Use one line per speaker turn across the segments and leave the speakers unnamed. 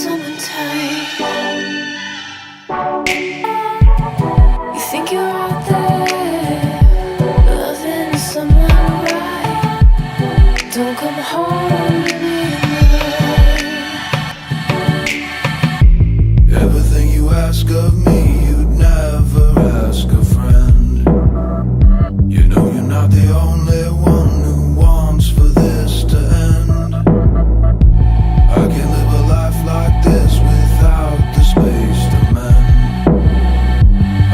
someone tight. You think you're out there, loving someone right. Don't come home to me tonight.
Everything you ask of me, you'd never ask a friend. You know you're not the only one who wants for this to end. I can't live a life like this without the space to mend.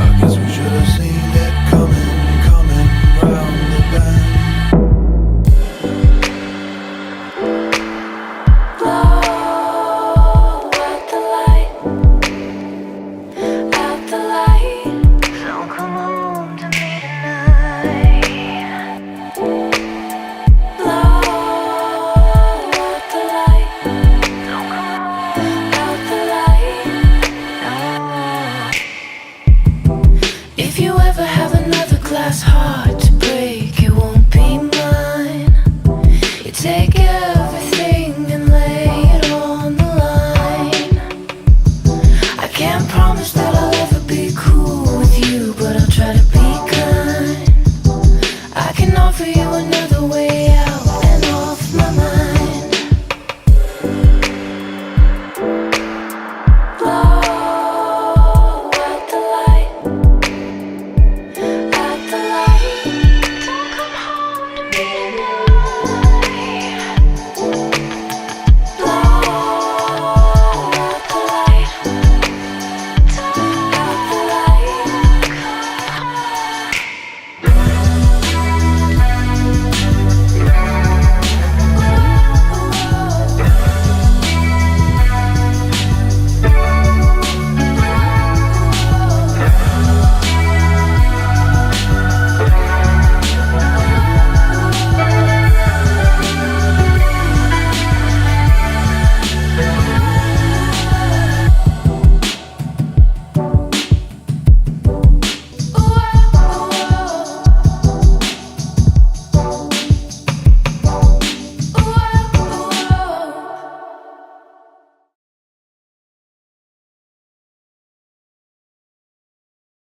I guess we should have seen it coming round the bend.
Blow out the light, out the light. Don't come home to me tonight. Blow out the light, don't come home out the light. No. If you ever have another glass heart to break, it won't be mine. You take everything and lay it on the line. I can't promise that I'll ever be cool with you, but I'll try to be kind. I can offer you another